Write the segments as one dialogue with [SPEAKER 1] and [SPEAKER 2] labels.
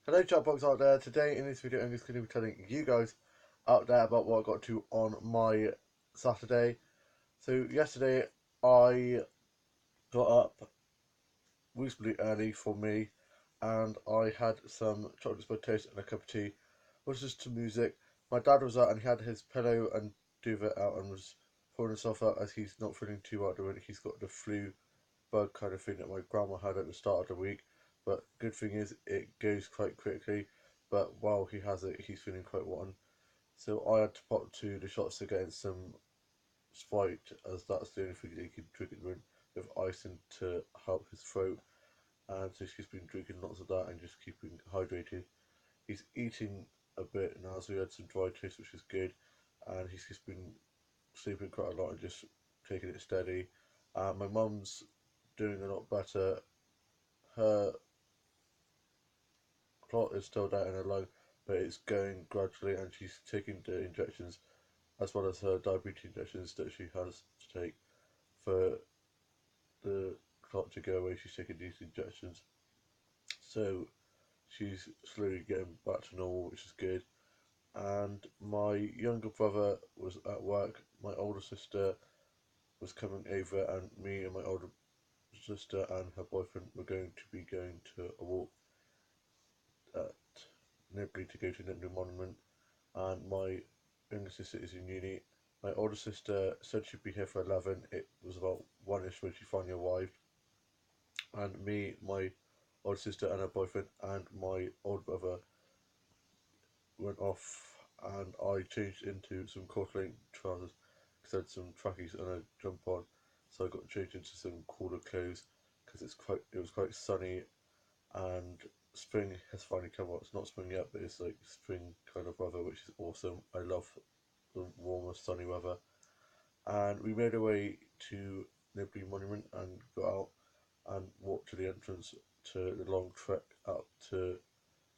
[SPEAKER 1] Hello chatbox out there. Today in this video I'm just going to be telling you guys out there about what I got to on my Saturday. So yesterday I got up reasonably early for me and I had some chocolate spread toast and a cup of tea. Was just to music. My dad was out and he had his pillow and duvet out and was pouring himself out as he's not feeling too well at the moment. He's got the flu bug kind of thing that my grandma had at the start of the week. But good thing is it goes quite quickly. But while he has it, he's feeling quite rotten. So I had to pop to the shops to get some Sprite, as that's the only thing that he can drink at the moment, with icing to help his throat. And so he's been drinking lots of that and just keeping hydrated. He's eating a bit now, so he had some dry toast, which is good. And he's just been sleeping quite a lot and just taking it steady. My mum's doing a lot better. Her clot is still down in her lung, but it's going gradually, and she's taking the injections as well as her diabetes injections that she has to take for the clot to go away. She's taking these injections, so she's slowly getting back to normal, which is good. And my younger brother was at work. My older sister was coming over, and me and my older sister and her boyfriend were going to be going to a walk at Nibley to go to Nibley Monument. And my younger sister is in uni. My older sister said she'd be here for 11. It was about 1ish when she finally arrived. And me, my older sister and her boyfriend, and my older brother went off, and I changed into some quarter-length trousers because I had some trackies and a jump on. So I got changed into some cooler clothes because it was quite sunny, and spring has finally come out. It's not spring yet, but it's like spring kind of weather, which is awesome. I love the warmer, sunny weather. And we made our way to Nibley Monument and got out and walked to the entrance to the long trek up to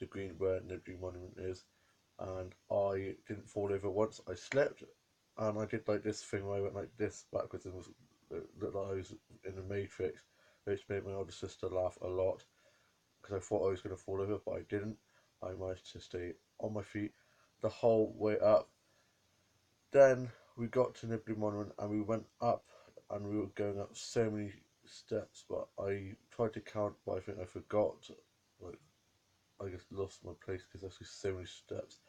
[SPEAKER 1] the green where Nibley Monument is. And I didn't fall over once. I slept, and I did like this thing where I went like this backwards and looked like I was in the Matrix, which made my older sister laugh a lot because I thought I was going to fall over, but I didn't. I managed to stay on my feet the whole way up. Then we got to Nibley Monument and we went up, and we were going up so many steps, but I tried to count, but I think I forgot. Like, I just lost my place because there's just so many steps,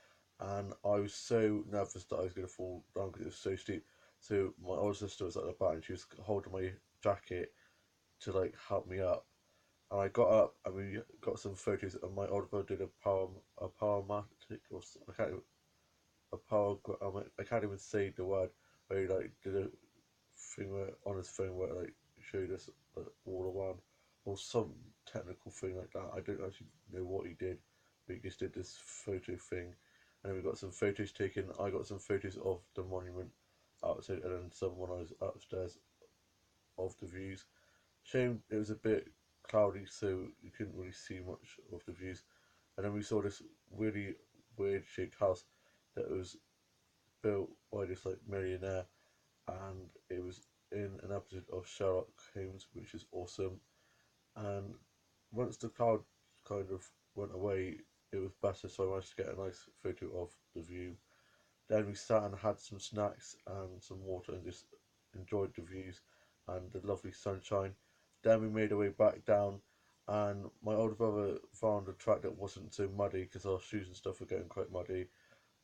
[SPEAKER 1] and I was so nervous that I was going to fall down because it was so steep. So my older sister was at the back and she was holding my jacket to like help me up, and I got up and we got some photos. And my older brother did a powermatic or I can't even, a power I can't even say the word, where he like did a thing where on his phone where it, like showed us all around or some technical thing like that. I don't actually know what he did, but he just did this photo thing, and then we got some photos taken. I got some photos of the monument outside, and then some when I was upstairs of the views. Shame it was a bit cloudy, so you couldn't really see much of the views. And then we saw this really weird shaped house that was built by this like millionaire, and it was in an episode of Sherlock Holmes, which is awesome. And once the cloud kind of went away, it was better, so I managed to get a nice photo of the view. Then we sat and had some snacks and some water and just enjoyed the views and the lovely sunshine. Then we made our way back down, and my older brother found a track that wasn't so muddy because our shoes and stuff were getting quite muddy,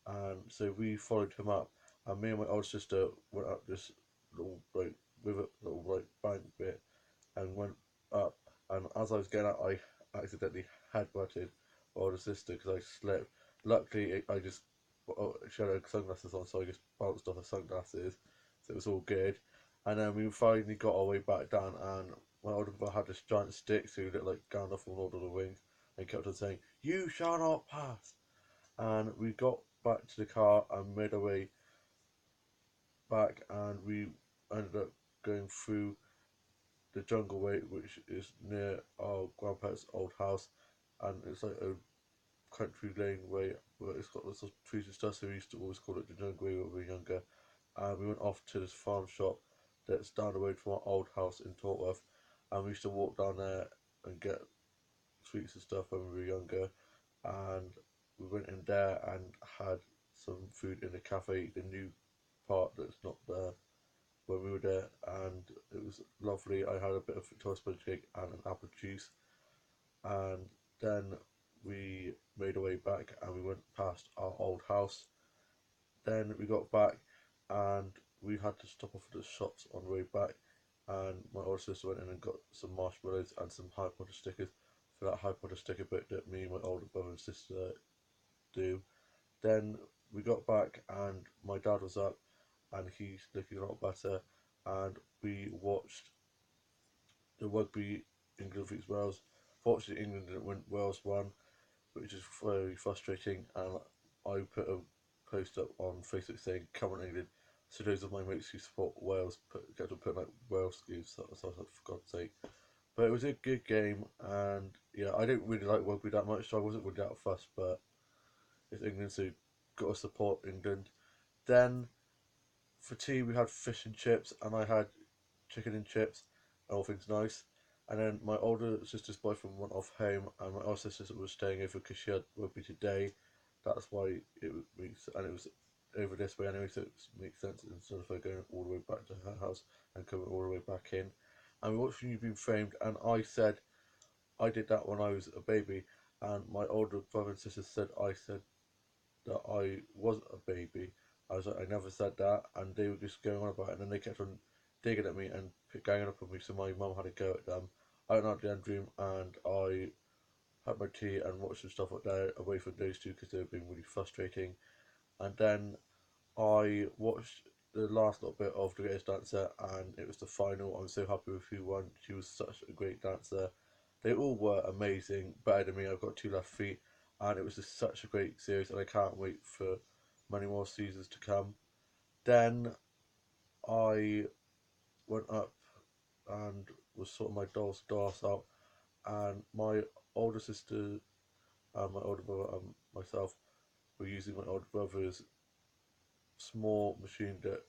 [SPEAKER 1] and so we followed him up. And me and my older sister went up this little like river, little like bank bit, and went up. And as I was getting up, I accidentally headbutted my older sister because I slipped. Luckily, I just she had her sunglasses on, so I just bounced off her sunglasses, so it was all good. And then we finally got our way back down, and my older brother had this giant stick, so he looked like Gandalf from Lord of the Rings, and kept on saying, "You shall not pass." And we got back to the car and made our way back, and we ended up going through the jungle way, which is near our grandparents' old house, and it's like a country lane way where it's got lots of trees and stuff. So we used to always call it the jungle way when we were younger. And we went off to this farm shop that's down the road from our old house in Tortworth, and we used to walk down there and get sweets and stuff when we were younger. and we went in there and had some food in the cafe, the new part that's not there when we were there, and it was lovely. I had a bit of Victoria sponge cake and an apple juice, and then we made our way back and we went past our old house. Then we got back and we had to stop off at the shops on the way back, and my older sister went in and got some marshmallows and some Harry Potter stickers for that Harry Potter sticker book that me, my older brother and sister do. Then we got back and my dad was up and he's looking a lot better, and we watched the rugby England v Wales. Fortunately, England didn't win. Wales won, which is very frustrating. And I put a post up on Facebook saying, "Come on, England." So those of my mates who support Wales get to put like Wales schemes. So I was like, for God's sake. But it was a good game, and yeah, I don't really like rugby that much, so I wasn't really that fussed. But it's England, so got to support England. Then for tea we had fish and chips, and I had chicken and chips, and all things nice. And then my older sister's boyfriend went off home, and my older sister was staying over because she had rugby today. That's why it makes, and it was over this way anyway, so it makes sense instead of her going all the way back to her house and coming all the way back in. And we watched You Being Framed, and I said I did that when I was a baby, and my older brother and sister said I said that I was a baby. I was like, I never said that, and they were just going on about it, and then they kept on digging at me and ganging up on me, so my mum had to go at them. I went out to the end room and I had my tea and watched some stuff up there away from those two because they were being really frustrating. And then I watched the last little bit of The Greatest Dancer, and it was the final. I'm so happy with who won. She was such a great dancer. They all were amazing, better than me. I've got two left feet, and it was just such a great series, and I can't wait for many more seasons to come. Then I went up and was sorting my doll's glass out, and my older sister and my older brother and myself were using my older brother's small machine that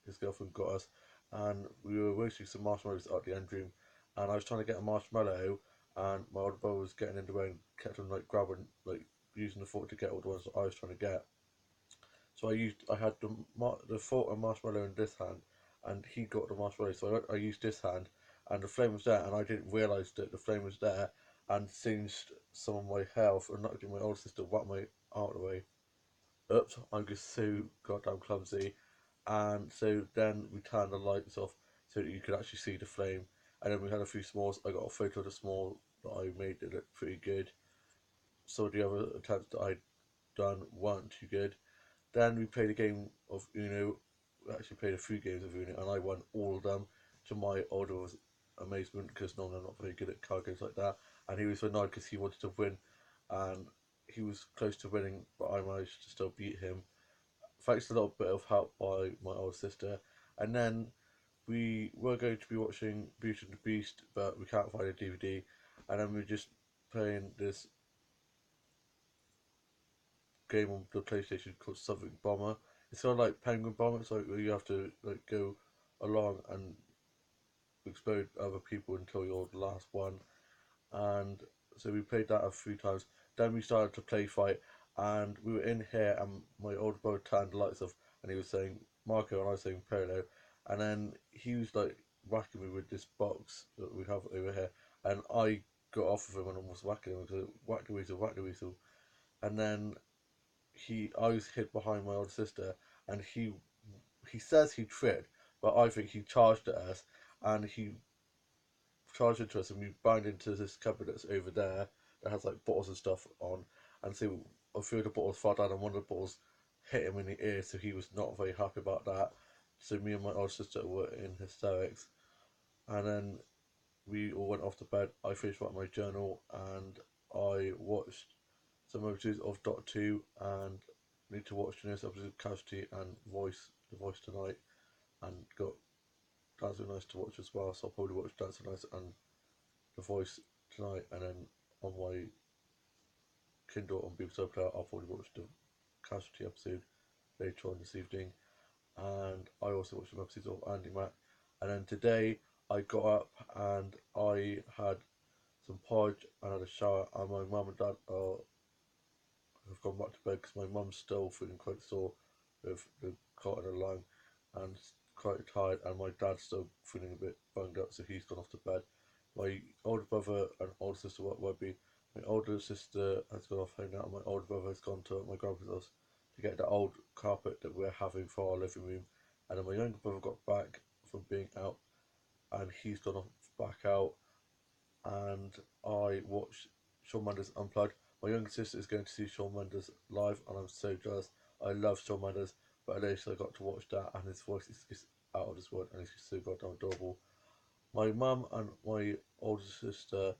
[SPEAKER 1] his girlfriend got us, and we were roasting some marshmallows at the end room, and I was trying to get a marshmallow, and my older brother was getting in the way and kept on like grabbing, like using the fork to get all the ones that I was trying to get. So I had the fork and marshmallow in this hand, and he got the marshmallow. So I used this hand, and the flame was there, and I didn't realise that the flame was there, and singed some of my health, and not giving my older sister whack my arm away. Oops, I'm just so goddamn clumsy. And so then we turned the lights off so that you could actually see the flame. And then we had a few s'mores. I got a photo of the s'more that I made that looked pretty good. Some of the other attempts that I'd done weren't too good. Then we played a game of Uno. We actually played a few games of Uno, and I won all of them to my older amazement because normally I'm not very good at card games like that. And he was annoyed because he wanted to win, and he was close to winning, but I managed to still beat him thanks to a little bit of help by my older sister. And then we were going to be watching Beauty and the Beast, but we can't find a DVD. And then we were just playing this game on the PlayStation called Something Bomber. It's sort of like Penguin Bomber. It's like where you have to like go along and explode other people until you're the last one. And so we played that a few times. Then we started to play fight, and we were in here, and my older brother turned the lights off, and he was saying Marco, and I was saying Polo, and then he was like whacking me with this box that we have over here, and I got off of him and almost whacking him because whack the weasel, and then I was hid behind my older sister, and he says he tripped, but I think he charged at us, and he charged into us, and we banged into this cupboard that's over there that has like bottles and stuff on, and so a few of the bottles fell down, and one of the bottles hit him in the ear, so he was not very happy about that. So me and my older sister were in hysterics, and then we all went off to bed. I finished writing my journal, and I watched some episodes of Dot 2, and need to watch the newest episode of Casualty and The Voice tonight, and got Dancing Nice to watch as well, so I'll probably watch Dancing Nice and The Voice tonight, and then on my Kindle on BBC iPlayer, I'll probably watch the Casualty episode later on this evening, and I also watched some episodes of Andy Mack, and then today I got up and I had some porridge and had a shower, and my mum and dad are have gone back to bed because my mum's still feeling quite sore with the cot in her lung and quite tired, and my dad's still feeling a bit bunged up, so he's gone off to bed. My older brother and older sister won't be. My older sister has gone off home now, and my older brother has gone to my grandpa's house to get the old carpet that we're having for our living room. And then my younger brother got back from being out, and he's gone off back out, and I watched Shawn Mendes Unplugged. My younger sister is going to see Shawn Mendes live, and I'm so jealous. I love Shawn Mendes, but at least I got to watch that, and his voice is out of this world, and he's just so goddamn adorable. My mum and my older sister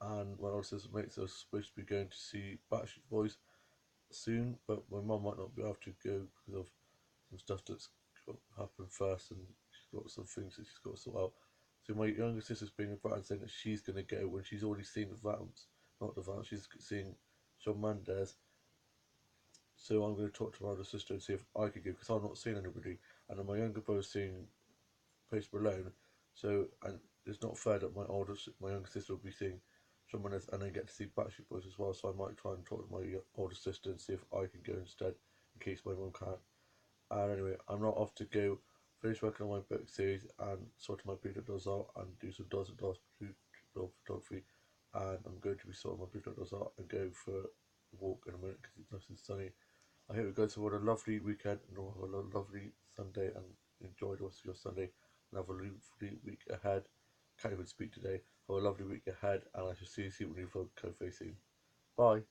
[SPEAKER 1] and my older sister mates are supposed to be going to see Backstreet Boys soon, but my mum might not be able to go because of some stuff that's got to happen first, and she's got some things that she's got to sort out. So my younger sister's being a brat and saying that she's going to go when she's already seen the Vamps, not the Vamps. She's seeing Shawn Mendes. So I'm going to talk to my older sister and see if I could go because I'm not seeing anybody, and then my younger brother's seeing Post Malone. So and it's not fair that my younger sister will be seeing Shawn Mendes and then get to see Backstreet Boys as well. So I might try and talk to my older sister and see if I can go instead in case my mum can't. And anyway, I'm not off to go finish working on my book series and sorting my blue dolls out and do some dolls and dolls blue doll photography. And I'm going to be sorting my blue dolls out and go for a walk in a minute because it's nice and sunny. I hope you guys have had a lovely weekend and will have a lovely Sunday and enjoy the rest of your Sunday and have a lovely week ahead. Can't even speak today. Have a lovely week ahead and I shall see you when you vlog co-facing. Bye.